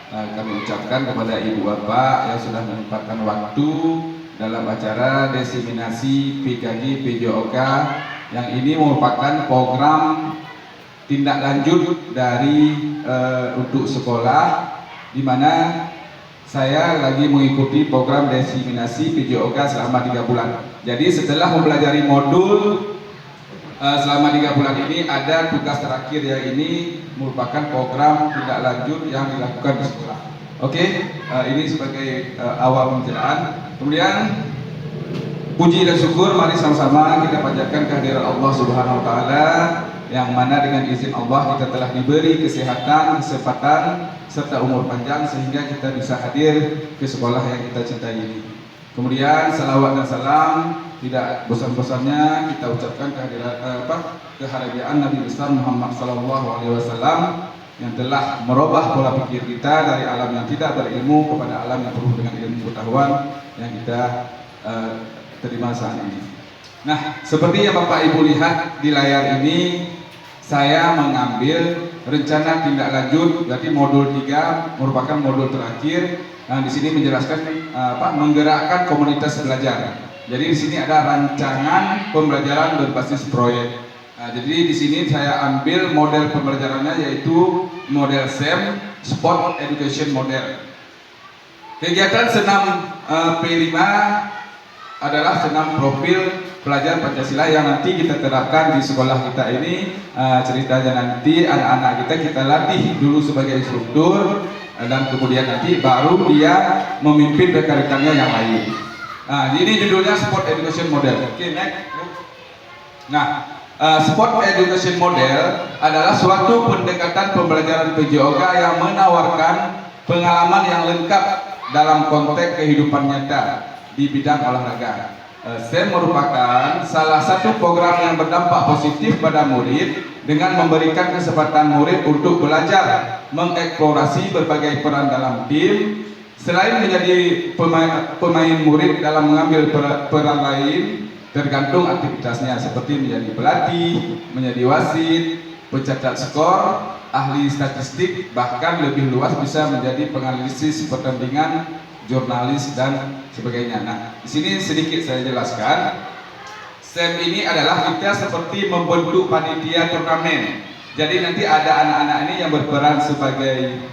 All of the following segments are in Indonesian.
kami ucapkan kepada Ibu Bapak yang sudah menyempatkan waktu dalam acara diseminasi PKG PJOK yang ini merupakan program tindak lanjut dari untuk sekolah, di mana saya lagi mengikuti program diseminasi PJOK selama 3 bulan. Jadi setelah mempelajari modul selama 3 bulan ini, ada tugas terakhir yang ini merupakan program tindak lanjut yang dilakukan di sekolah. Oke, ini sebagai awal pembicaraan. Kemudian puji dan syukur mari sama-sama kita panjatkan kehadiran Allah Subhanahu wa taala, yang mana dengan izin Allah kita telah diberi kesehatan, kesempatan serta umur panjang sehingga kita bisa hadir ke sekolah yang kita cintai ini. Kemudian salawat dan salam tidak bosan-bosannya kita ucapkan kehadiran Nabi besar Muhammad SAW yang telah merubah pola pikir kita dari alam yang tidak berilmu kepada alam yang penuh dengan ilmu pengetahuan yang kita terima saat ini. Nah, seperti yang Bapak Ibu lihat di layar ini, saya mengambil rencana tindak lanjut, berarti modul 3 merupakan modul terakhir. Nah, di sini menjelaskan menggerakkan komunitas belajar. Jadi di sini ada rancangan pembelajaran berbasis proyek. Nah, jadi di sini saya ambil model pembelajarannya yaitu model SEM, Sport Education Model. Kegiatan senam P5 adalah senam profil pelajar Pancasila yang nanti kita terapkan di sekolah kita ini. Ceritanya nanti anak-anak kita latih dulu sebagai instruktur, dan kemudian nanti baru dia memimpin rekan-rekannya yang lain. Nah, ini judulnya Sport Education Model. Oke, next. Nah, Sport Education Model adalah suatu pendekatan pembelajaran PJOK yang menawarkan pengalaman yang lengkap dalam konteks kehidupan nyata di bidang olahraga. SEM merupakan salah satu program yang berdampak positif pada murid dengan memberikan kesempatan murid untuk belajar mengeksplorasi berbagai peran dalam tim. Selain menjadi pemain murid dalam mengambil peran lain tergantung aktivitasnya, seperti menjadi pelatih, menjadi wasit, pencatat skor, ahli statistik, bahkan lebih luas bisa menjadi penganalisis pertandingan, jurnalis dan sebagainya. Nah, di sini sedikit saya jelaskan. SEM ini adalah kita seperti membentuk panitia turnamen. Jadi nanti ada anak-anak ini yang berperan sebagai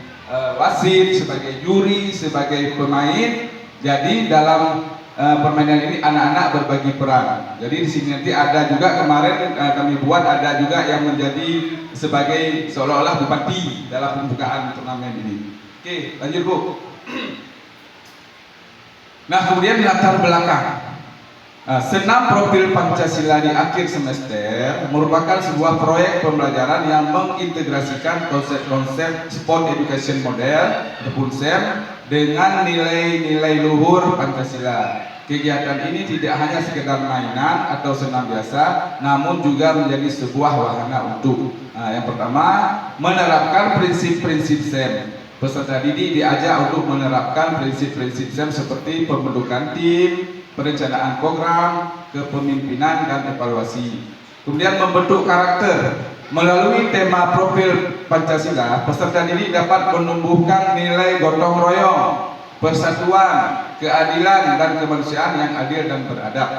wasit, sebagai juri, sebagai pemain. Jadi dalam permainan ini anak-anak berbagi peran. Jadi di sini nanti ada juga, kemarin kami buat ada juga yang menjadi sebagai seolah-olah bupati dalam pembukaan turnamen ini. Oke, lanjut Bu. Nah, kemudian latar belakang. Senam profil Pancasila di akhir semester merupakan sebuah proyek pembelajaran yang mengintegrasikan konsep-konsep Sport Education Model ataupun SEM dengan nilai-nilai luhur Pancasila. Kegiatan ini tidak hanya sekedar mainan atau senam biasa, namun juga menjadi sebuah wahana untuk yang pertama, menerapkan prinsip-prinsip SEM. Peserta didik diajak untuk menerapkan prinsip-prinsip SEM seperti pembentukan tim, perencanaan program, kepemimpinan dan evaluasi. Kemudian membentuk karakter. Melalui tema profil Pancasila, peserta didik dapat menumbuhkan nilai gotong royong, persatuan, keadilan dan kemanusiaan yang adil dan beradab.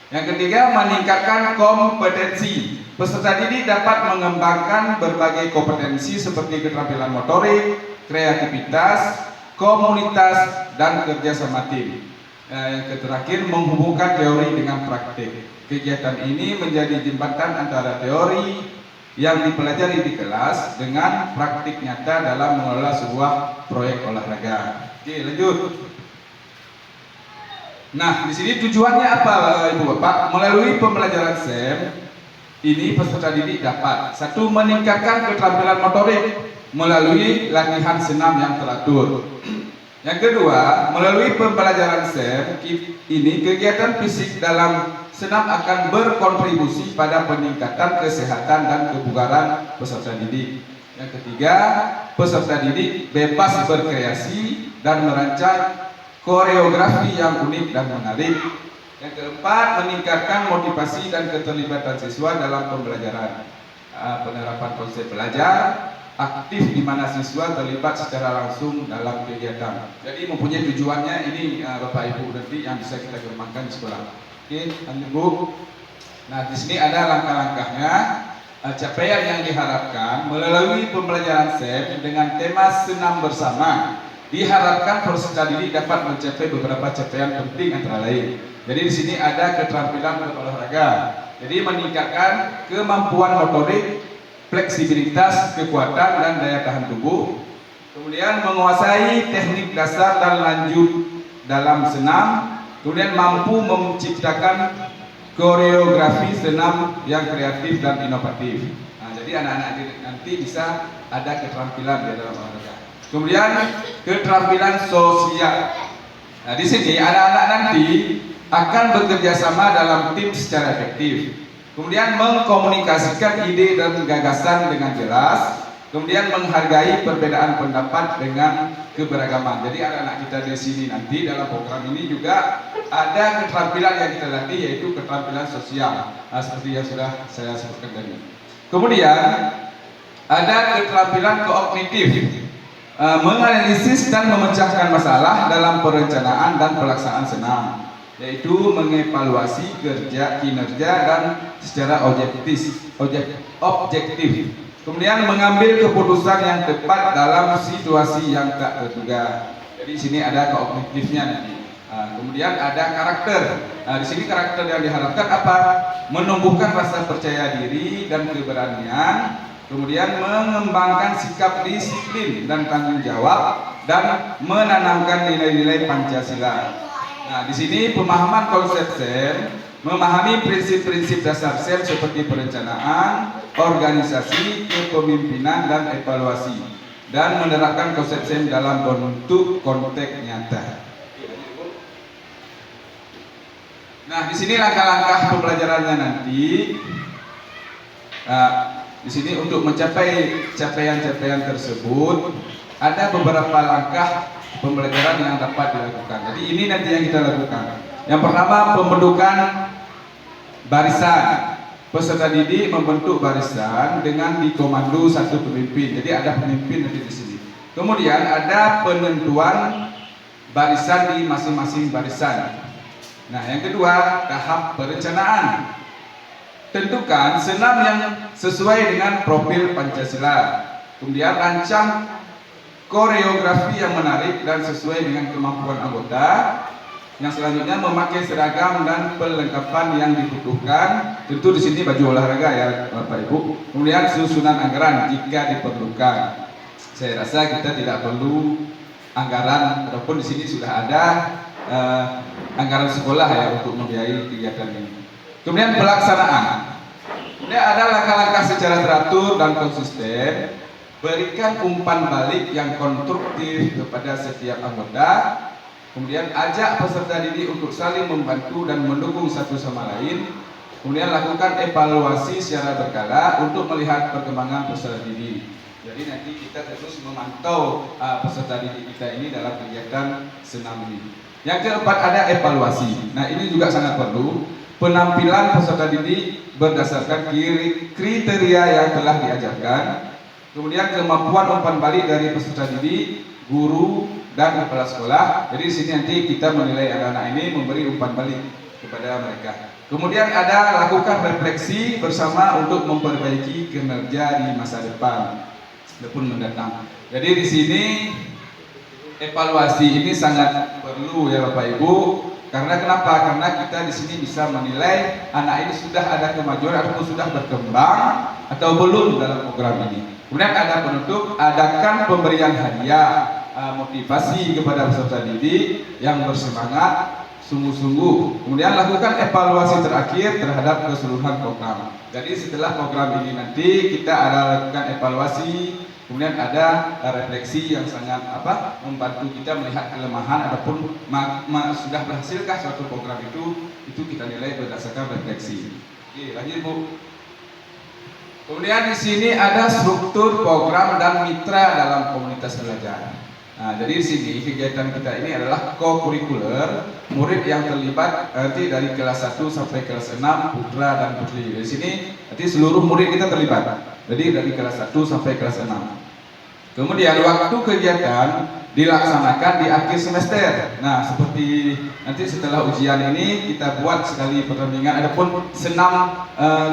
Yang ketiga, meningkatkan kompetensi. Peserta didik dapat mengembangkan berbagai kompetensi seperti keterampilan motorik, kreativitas, komunitas, dan kerja sama tim. Yang terakhir, menghubungkan teori dengan praktik. Kegiatan ini menjadi jembatan antara teori yang dipelajari di kelas dengan praktik nyata dalam mengelola sebuah proyek olahraga. Oke, lanjut. Nah, di sini tujuannya apa, Ibu Bapak? Melalui pembelajaran SEM ini peserta didik dapat satu, meningkatkan keterampilan motorik melalui latihan senam yang teratur. Yang kedua, melalui pembelajaran SEM ini kegiatan fisik dalam senam akan berkontribusi pada peningkatan kesehatan dan kebugaran peserta didik. Yang ketiga, peserta didik bebas berkreasi dan merancang koreografi yang unik dan menarik. Yang keempat, meningkatkan motivasi dan keterlibatan siswa dalam pembelajaran. Penerapan konsep belajar, aktif di mana siswa terlibat secara langsung dalam kegiatan. Jadi mempunyai tujuannya ini Bapak Ibu nanti yang bisa kita kembangkan di sekolah. Oke, lanjut Bu. Nah, di sini ada langkah-langkahnya. Capaian yang diharapkan melalui pembelajaran SEM dengan tema senam bersama. Diharapkan peserta didik dapat mencapai beberapa capaian penting antara lain. Jadi di sini ada keterampilan berolahraga. Jadi meningkatkan kemampuan motorik, fleksibilitas, kekuatan dan daya tahan tubuh. Kemudian menguasai teknik dasar dan lanjut dalam senam. Kemudian mampu menciptakan koreografi senam yang kreatif dan inovatif. Nah, jadi anak-anak nanti bisa ada keterampilan di dalam olahraga. Kemudian keterampilan sosial. Nah, di sini anak-anak nanti akan bekerja sama dalam tim secara efektif. Kemudian mengkomunikasikan ide dan gagasan dengan jelas. Kemudian menghargai perbedaan pendapat dengan keberagaman. Jadi anak-anak kita di sini nanti dalam program ini juga ada keterampilan yang kita latih, yaitu keterampilan sosial, seperti yang sudah saya sebutkan tadi. Kemudian ada keterampilan kognitif, menganalisis dan memecahkan masalah dalam perencanaan dan pelaksanaan senam, yaitu mengevaluasi kinerja dan secara objektif. Kemudian mengambil keputusan yang tepat dalam situasi yang tak terduga. Jadi di sini ada kognitifnya nanti. Kemudian ada karakter. Di sini karakter yang diharapkan apa? Menumbuhkan rasa percaya diri dan keberanian. Kemudian mengembangkan sikap disiplin dan tanggung jawab dan menanamkan nilai-nilai Pancasila. Nah, di sini pemahaman konsep SEM, memahami prinsip-prinsip dasar SEM seperti perencanaan, organisasi, kepemimpinan, dan evaluasi, dan menerapkan konsep SEM dalam bentuk konteks nyata. Nah, di sini langkah-langkah pembelajarannya nanti. Di sini untuk mencapai capaian-capaian tersebut ada beberapa langkah pembelajaran yang dapat dilakukan. Jadi ini nanti yang kita lakukan. Yang pertama, pembentukan barisan. Peserta didik membentuk barisan dengan dikomando satu pemimpin. Jadi ada pemimpin nanti di sini. Kemudian ada penentuan barisan di masing-masing barisan. Nah, yang kedua, tahap perencanaan. Tentukan senam yang sesuai dengan profil Pancasila. Kemudian rancang koreografi yang menarik dan sesuai dengan kemampuan anggota. Yang selanjutnya memakai seragam dan perlengkapan yang dibutuhkan. Tentu di sini baju olahraga ya Bapak Ibu. Kemudian susunan anggaran jika diperlukan. Saya rasa kita tidak perlu anggaran ataupun di sini sudah ada anggaran sekolah ya untuk membiayai kegiatan ini. Kemudian pelaksanaan. Kemudian ada langkah-langkah secara teratur dan konsisten. Berikan umpan balik yang konstruktif kepada setiap anggota. Kemudian ajak peserta didik untuk saling membantu dan mendukung satu sama lain. Kemudian lakukan evaluasi secara berkala untuk melihat perkembangan peserta didik. Jadi nanti kita terus memantau peserta didik kita ini dalam kegiatan senam ini. Yang keempat ada evaluasi. Nah, ini juga sangat perlu. Penampilan peserta didik berdasarkan kriteria yang telah diajarkan. Kemudian kemampuan umpan balik dari peserta didik, guru, dan kepala sekolah. Jadi di sini nanti kita menilai anak-anak ini, memberi umpan balik kepada mereka. Kemudian ada lakukan refleksi bersama untuk memperbaiki kinerja di masa depan ataupun mendatang. Jadi di sini evaluasi ini sangat perlu ya Bapak Ibu. Karena kenapa? Karena kita di sini bisa menilai anak ini sudah ada kemajuan ataupun sudah berkembang atau belum dalam program ini. Kemudian ada penutup, adakan pemberian hadiah motivasi kepada peserta didik yang bersemangat sungguh-sungguh. Kemudian lakukan evaluasi terakhir terhadap keseluruhan program. Jadi setelah program ini nanti kita ada lakukan evaluasi. Kemudian ada refleksi yang sangat membantu kita melihat kelemahan ataupun sudah berhasilkah suatu program itu kita nilai berdasarkan refleksi. Oke, lanjut Bu. Kemudian di sini ada struktur program dan mitra dalam komunitas belajar. Nah, jadi di sini kegiatan kita ini adalah co-kurikuler, murid yang terlibat nanti dari kelas 1 sampai kelas 6 putra dan putri. Di sini nanti seluruh murid kita terlibat. Jadi dari kelas 1 sampai kelas 6. Kemudian waktu kegiatan dilaksanakan di akhir semester. Nah, seperti nanti setelah ujian ini kita buat sekali pertandingan. Adapun senam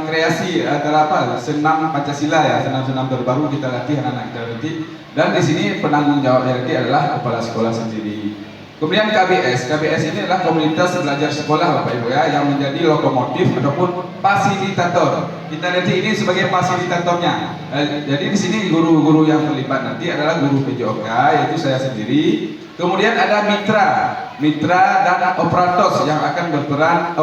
kreasi adalah apa? Senam Pancasila ya, senam-senam terbaru kita latih anak-anak kita nanti. Dan di sini penanggung jawabnya nanti adalah kepala sekolah sendiri. Kemudian KBS ini adalah komunitas belajar sekolah Bapak Ibu ya, yang menjadi lokomotif ataupun fasilitator. Kita nanti ini sebagai fasilitatornya. Jadi di sini guru-guru yang terlibat nanti adalah guru PJOK, yaitu saya sendiri. Kemudian ada mitra dan operator yang akan berperan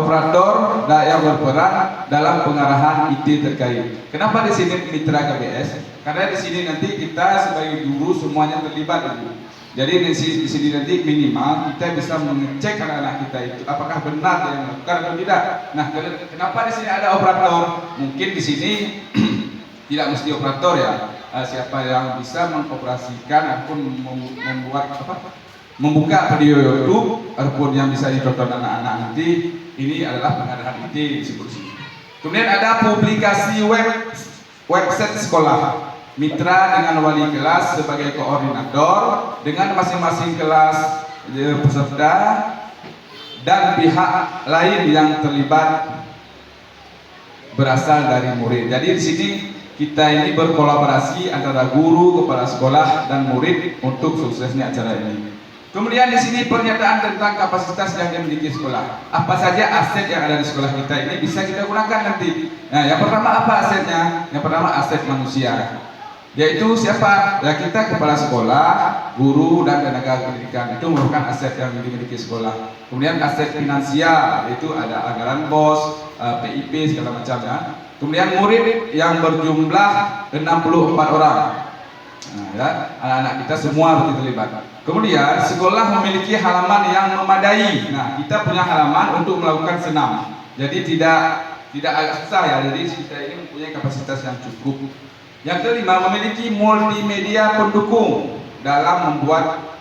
yang berperan dalam pengarahan IT terkait. Kenapa di sini mitra KBS? Karena di sini nanti kita sebagai guru semuanya terlibat, Ibu. Jadi di sini nanti minimal kita bisa mengecek anak-anak kita itu apakah benar yang melakukan atau tidak. Nah, kenapa di sini ada operator? Mungkin di sini tidak mesti operator ya. Siapa yang bisa mengoperasikan ataupun membuka video YouTube ataupun yang bisa ditonton anak-anak nanti, ini adalah pengarahan IT disebut sini. Kemudian ada publikasi website sekolah. Mitra dengan wali kelas sebagai koordinator dengan masing-masing kelas peserta dan pihak lain yang terlibat berasal dari murid. Jadi di sini kita ini berkolaborasi antara guru, kepala sekolah dan murid untuk suksesnya acara ini. Kemudian di sini pernyataan tentang kapasitas yang dimiliki sekolah. Apa saja aset yang ada di sekolah kita ini bisa kita gunakan nanti. Nah, yang pertama apa asetnya? Yang pertama aset manusia. Yaitu siapa? Ya kita kepala sekolah, guru dan tenaga pendidikan itu merupakan aset yang dimiliki sekolah. Kemudian aset finansial itu ada anggaran BOS, PIP segala macamnya. Kemudian murid yang berjumlah 64 orang. Nah, ya, anak-anak kita semua terlibat. Kemudian sekolah memiliki halaman yang memadai. Nah, kita punya halaman untuk melakukan senam. Jadi tidak agak susah ya. Jadi kita ini mempunyai kapasitas yang cukup. Yang kelima, memiliki multimedia pendukung dalam membuat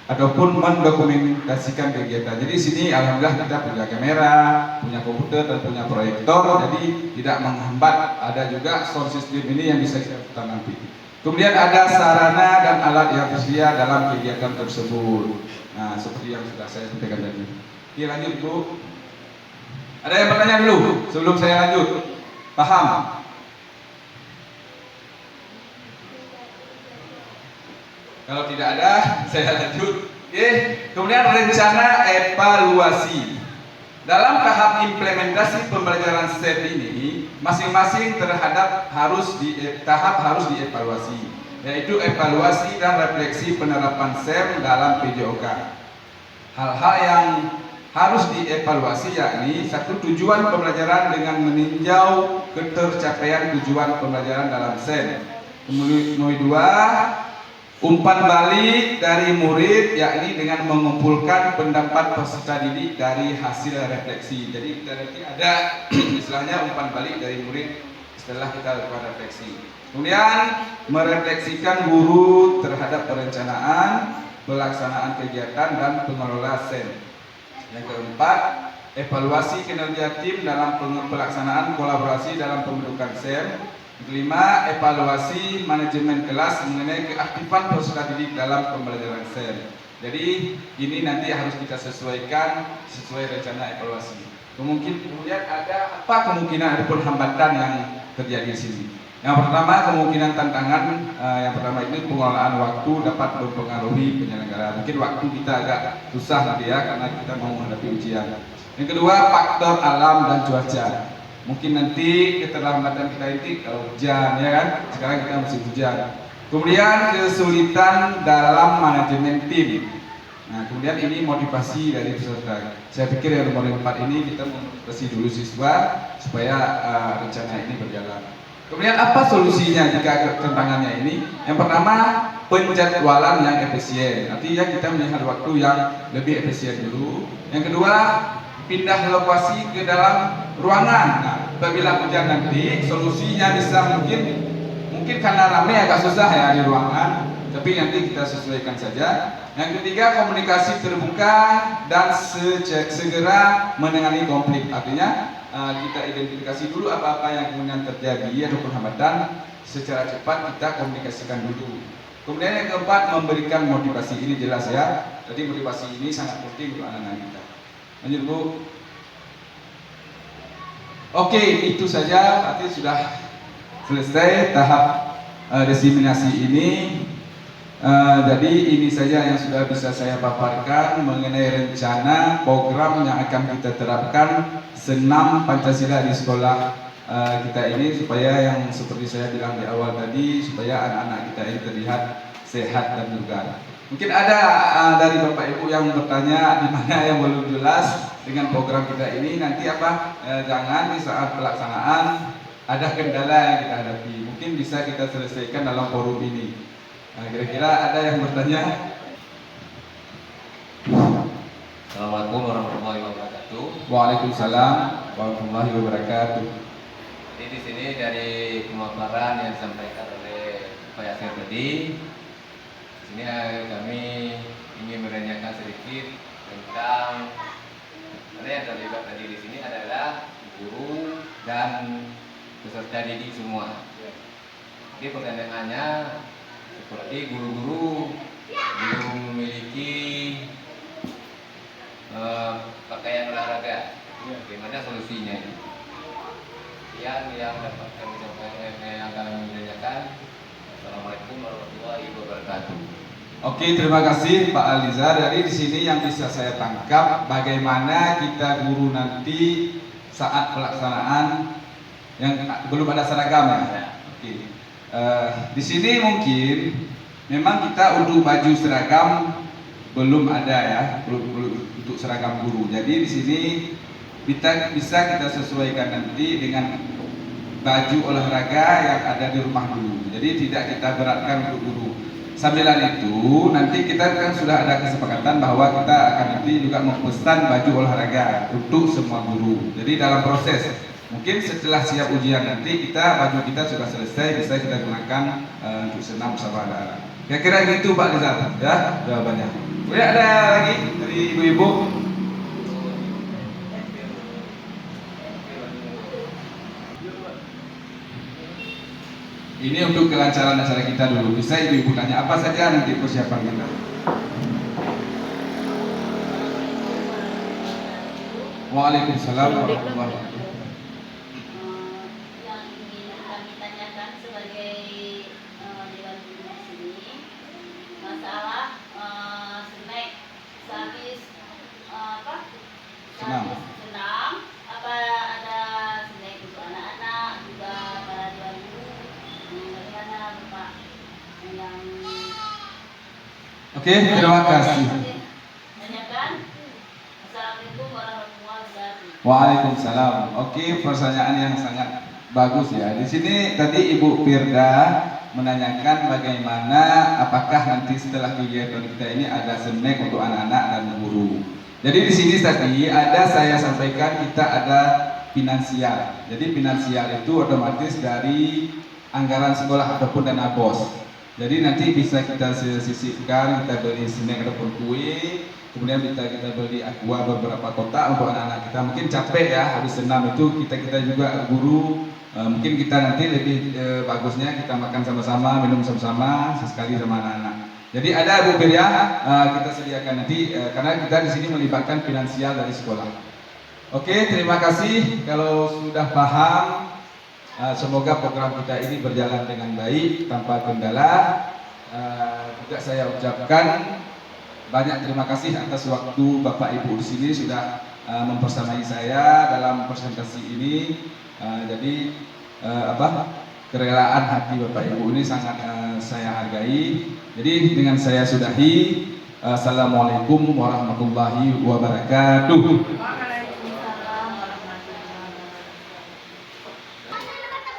ataupun mendokumentasikan kegiatan. Jadi di sini alhamdulillah kita punya kamera, punya komputer dan punya proyektor, jadi tidak menghambat. Ada juga sound system ini yang bisa kita putar nanti. Kemudian ada sarana dan alat yang tersedia dalam kegiatan tersebut. Nah, seperti yang sudah saya sampaikan tadi. Oke, lanjut Bu. Ada yang bertanya dulu sebelum saya lanjut? Paham? Kalau tidak ada, saya lanjut. Oke. Kemudian rencana evaluasi. Dalam tahap implementasi pembelajaran STEM ini, masing-masing harus dievaluasi, yaitu evaluasi dan refleksi penerapan STEM dalam PJOK. Hal-hal yang harus dievaluasi yakni satu, tujuan pembelajaran dengan meninjau ketercapaian tujuan pembelajaran dalam STEM. Kemudian dua, umpan balik dari murid yakni dengan mengumpulkan pendapat peserta didik dari hasil refleksi. Jadi nanti ada istilahnya umpan balik dari murid setelah kita lakukan refleksi. Kemudian merefleksikan guru terhadap perencanaan, pelaksanaan kegiatan dan pengelola STEM. Yang keempat, evaluasi kinerja tim dalam pelaksanaan kolaborasi dalam pembentukan STEM. Kelima, evaluasi manajemen kelas mengenai keaktifan peserta didik dalam pembelajaran STEM. Jadi ini nanti harus kita sesuaikan sesuai rencana evaluasi. Kemudian ada apa kemungkinan ataupun hambatan yang terjadi di sini. Yang pertama, kemungkinan tantangan yang pertama ini pengelolaan waktu dapat mempengaruhi penyelenggara. Mungkin waktu kita agak susah nanti ya karena kita mau menghadapi ujian. Yang kedua, faktor alam dan cuaca. Mungkin nanti keterlambatan kita ini kalau hujan ya kan, sekarang kita musim hujan. Kemudian kesulitan dalam manajemen tim. Nah, kemudian ini motivasi dari peserta. Saya pikir yang nomor 4 ini kita motivasi dulu siswa supaya rencana ini berjalan. Kemudian apa solusinya jika tantangannya ini? Yang pertama, penjadwalan yang efisien. Artinya kita melihat waktu yang lebih efisien dulu. Yang kedua, pindah lokasi ke dalam ruangan. Nah, apabila hujan nanti solusinya bisa mungkin karena ramai agak susah ya di ruangan, tapi nanti kita sesuaikan saja. Yang ketiga, komunikasi terbuka dan segera menangani konflik. Artinya kita identifikasi dulu apa-apa yang kemudian terjadi ataupun hambatan, secara cepat kita komunikasikan dulu. Kemudian yang keempat, memberikan motivasi. Ini jelas ya. Jadi motivasi ini sangat penting untuk anak-anak kita. Lanjut Bu. Oke, itu saja. Berarti sudah selesai tahap diseminasi ini. Jadi ini saja yang sudah bisa saya paparkan mengenai rencana program yang akan kita terapkan senam Pancasila di sekolah kita ini, supaya yang seperti saya bilang di awal tadi, supaya anak-anak kita ini terlihat sehat dan bugar. Mungkin ada dari Bapak Ibu yang bertanya di mana yang belum jelas dengan program kita ini. Nanti jangan di saat pelaksanaan ada kendala yang kita hadapi, mungkin bisa kita selesaikan dalam forum ini. Kira-kira ada yang bertanya? Assalamualaikum warahmatullahi wabarakatuh. Waalaikumsalam warahmatullahi wabarakatuh. Jadi di sini dari pemaparan yang disampaikan oleh Pak Yasir tadi, di sini kami ingin menanyakan sedikit tentang yang terlibat tadi di sini adalah guru dan peserta didik semua. Jadi pertanyaannya, seperti guru-guru belum memiliki pakaian olahraga, bagaimana solusinya ini? Yang dapat kami sampaikan, yang kami menanyakan. Assalamualaikum warahmatullahi wabarakatuh. Oke, terima kasih Pak Alizar. Jadi di sini yang bisa saya tangkap, bagaimana kita guru nanti saat pelaksanaan yang belum ada seragam ya. Oke. Di sini mungkin memang kita untuk baju seragam belum ada ya, belum untuk seragam guru. Jadi di sini kita bisa kita sesuaikan nanti dengan baju olahraga yang ada di rumah dulu. Jadi tidak kita beratkan untuk guru. Sambilan itu nanti kita kan sudah ada kesepakatan bahwa kita akan nanti juga memesan baju olahraga untuk semua guru. Jadi dalam proses mungkin setelah siap ujian nanti baju kita sudah selesai, bisa kita gunakan untuk senam bersama anak-anak. Kira-kira gitu Pak Rizal ya jawabannya. Ya, ada lagi dari ibu-ibu? Ini untuk kelancaran acara kita dulu. Bisa ibu-ibu tanya apa saja nanti persiapan kita. Waalaikumsalam warahmatullahi wabarakatuh. Yang ingin kami tanyakan sebagai dewan guru di sini, masalah snack sehabis Senam. senam, apa ada snack untuk anak-anak juga para dewan guru? Bagaimana Bapak yang Oke, terima kasih. tanyakan? Assalamualaikum warahmatullahi wabarakatuh. Waalaikumsalam. Oke, pertanyaan yang sangat bagus ya. Di sini tadi Ibu Firda menanyakan bagaimana apakah nanti setelah kegiatan kita ini ada snack untuk anak-anak dan guru. Jadi di sini tadi saya sampaikan kita ada finansial. Jadi finansial itu otomatis dari anggaran sekolah ataupun dana BOS. Jadi nanti bisa kita sisihkan, kita beli snack ataupun kue. Kemudian kita beli aqua beberapa kotak untuk anak-anak kita. Mungkin capek ya habis senam itu, kita juga guru mungkin kita nanti lebih bagusnya kita makan sama-sama, minum sama-sama sesekali sama anak-anak. Jadi ada Bu Firya, kita sediakan nanti karena kita di sini melibatkan finansial dari sekolah. Oke, terima kasih. Kalau sudah paham, semoga program kita ini berjalan dengan baik tanpa kendala. Juga saya ucapkan banyak terima kasih atas waktu Bapak Ibu di sini sudah mempersamai saya dalam presentasi ini. Jadi kerelaan hati Bapak Ibu ini sangat saya hargai. Jadi dengan saya sudahi. Assalamualaikum warahmatullahi wabarakatuh.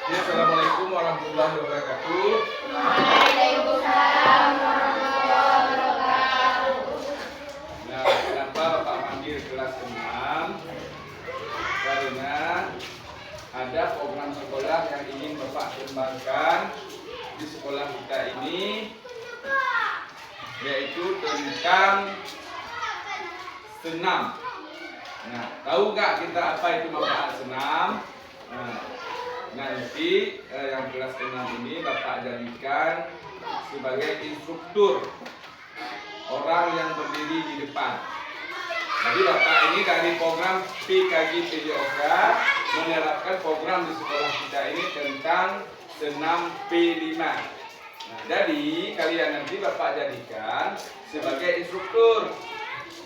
Assalamualaikum warahmatullahi wabarakatuh. Nah, kenapa Bapak manggil kelas 6? Karena ada program sekolah yang ingin Bapak kembangkan di sekolah kita ini, yaitu tentang senam. Nah, tahu nggak kita apa itu manfaat senam? Nah, nanti yang kelas 6 ini Bapak jadikan sebagai instruktur, orang yang berdiri di depan. Jadi Bapak ini dari program PKG PJOK menerapkan program di sekolah kita ini tentang senam P5. Nah, jadi kalian nanti Bapak jadikan sebagai instruktur.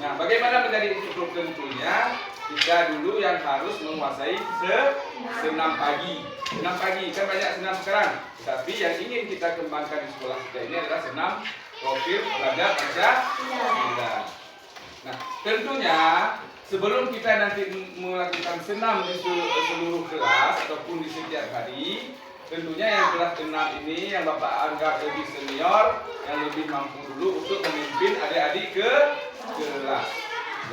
Nah, bagaimana menjadi instruktur? Tentunya kita dulu yang harus menguasai senam pagi. Senam pagi kan banyak senam sekarang, tapi yang ingin kita kembangkan di sekolah kita ini adalah senam profil belajar baca tulis. Nah, tentunya sebelum kita nanti melakukan senam di seluruh kelas ataupun di setiap hari, tentunya yang kelas 6 ini yang Bapak anggap lebih senior, yang lebih mampu dulu untuk memimpin adik-adik ke kelas.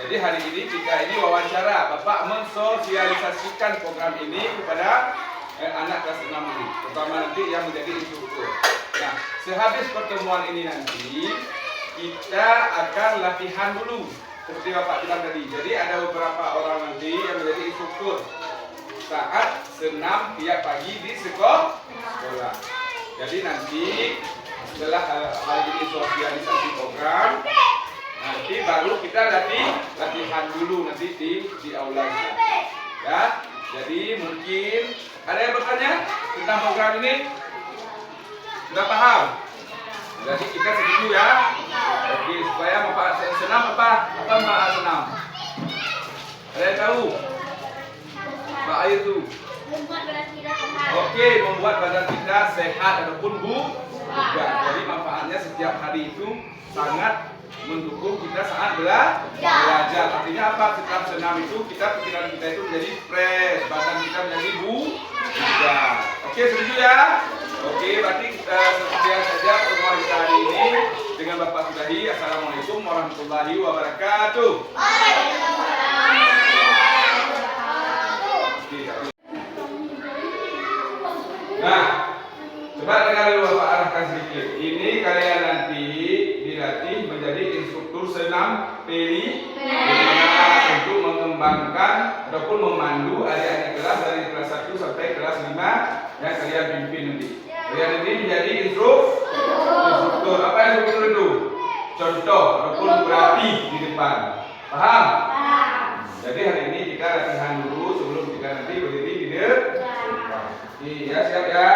Jadi hari ini kita ini wawancara, Bapak mensosialisasikan program ini kepada anak kelas 6 ini, terutama nanti yang menjadi instruktur. Nah, sehabis pertemuan ini nanti kita akan latihan dulu seperti Bapak bilang tadi. Jadi ada beberapa orang nanti yang menjadi instruktur saat senam tiap pagi di sekolah. Jadi nanti setelah hari ini sosialisasi program, nanti baru kita latihan dulu nanti di aula ya. Jadi mungkin ada yang bertanya tentang program ini? Sudah paham? Jadi kita setuju ya. Oke, supaya Bapak senam apa Bapak senam? Ada yang tahu? Pak Ayu tuh. Membuat badan kita sehat. Oke, membuat badan kita sehat ataupun bugar. Jadi manfaatnya setiap hari itu sangat mendukung kita saat belajar. Artinya apa? Setelah senam itu pikiran kita itu menjadi fresh, badan kita menjadi bugar. Oke, setuju ya? Oke, berarti sekian saja pertemuan kita hari ini dengan Bapak sudahi. Assalamualaikum warahmatullahi wabarakatuh. Nah, coba dengar dulu Bapak arahkan sedikit. Ini kalian nanti dilatih menjadi instruktur senam peli untuk mengembangkan ataupun memandu adik-adik kelas dari kelas 1 sampai kelas 5 yang kalian pimpin nanti. Kalian nanti menjadi instruktur. Apa instruktur itu? Contoh ataupun berarti di depan. Paham? Jadi hari ini kita latihan dulu sebelum kita nanti berdiri di depan. Iya, siap ya?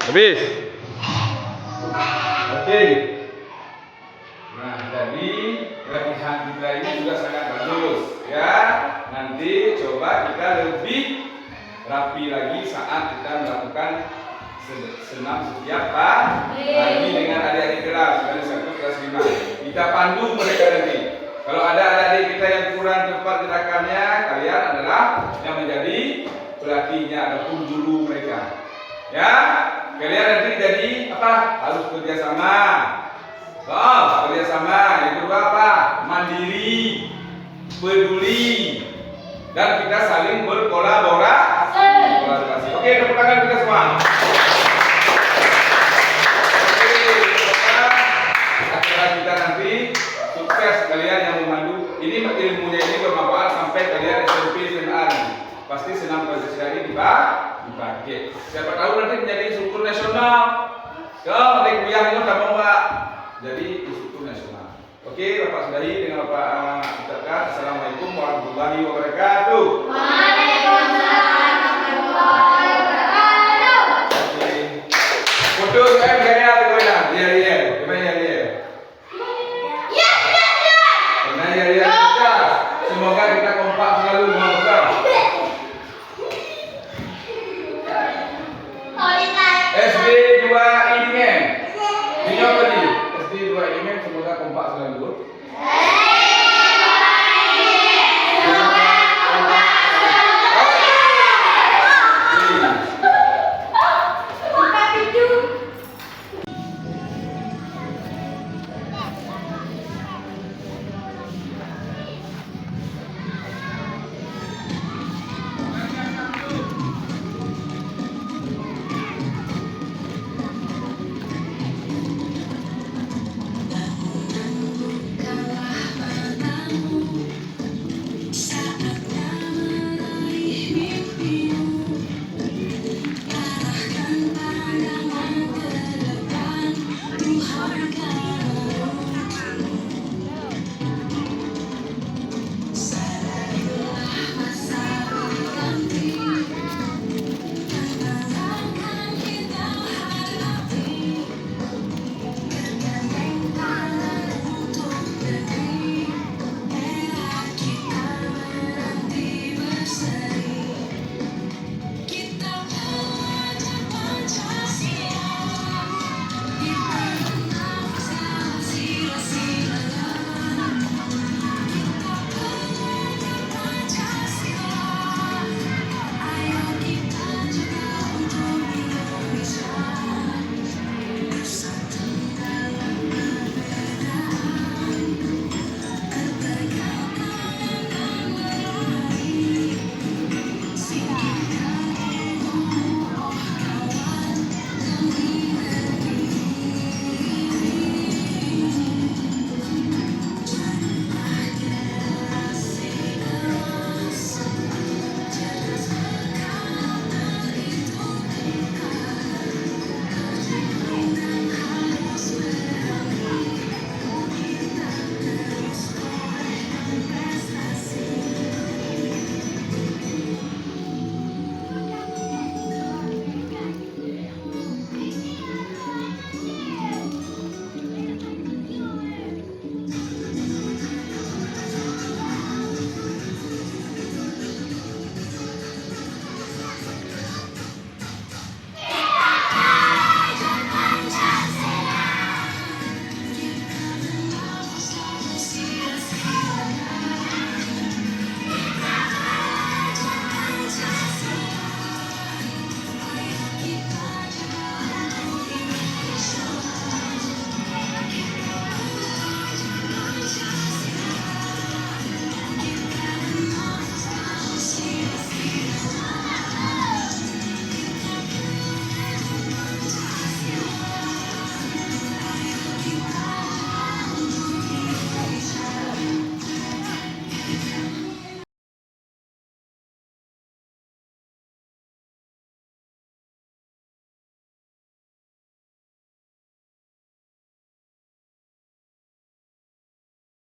Habis. Oke. Nah, jadi latihan kita ini sudah sangat bagus ya. Nanti coba kita lebih rapi lagi saat kita melakukan senam setiap pagi dengan adik-adik kelas kelas 1 kelas 5. Kita pandu mereka nanti. Kalau ada adik-adik kita yang kurang cepat gerakannya, kalian adalah yang menjadi pelatihnya ataupun guru mereka. Ya, kalian nanti jadi apa? Harus kerjasama. Oh, kerjasama. Yang kedua apa? Mandiri, peduli, dan kita saling berkolaborasi. Oke, tepuk tangan kita semua. Acara kita nanti sukses kalian yang memandu. Ini ilmunya ini bermanfaat sampai kalian SMP SMA. Pasti senam Pancasila ini dipakai. Siapa tahu nanti menjadi instruktur nasional. Kalau nanti kuliah itu tak mau Pak jadi instruktur nasional. Oke, Bapak sudahi dengan Bapak ucapkan Assalamualaikum warahmatullahi wabarakatuh.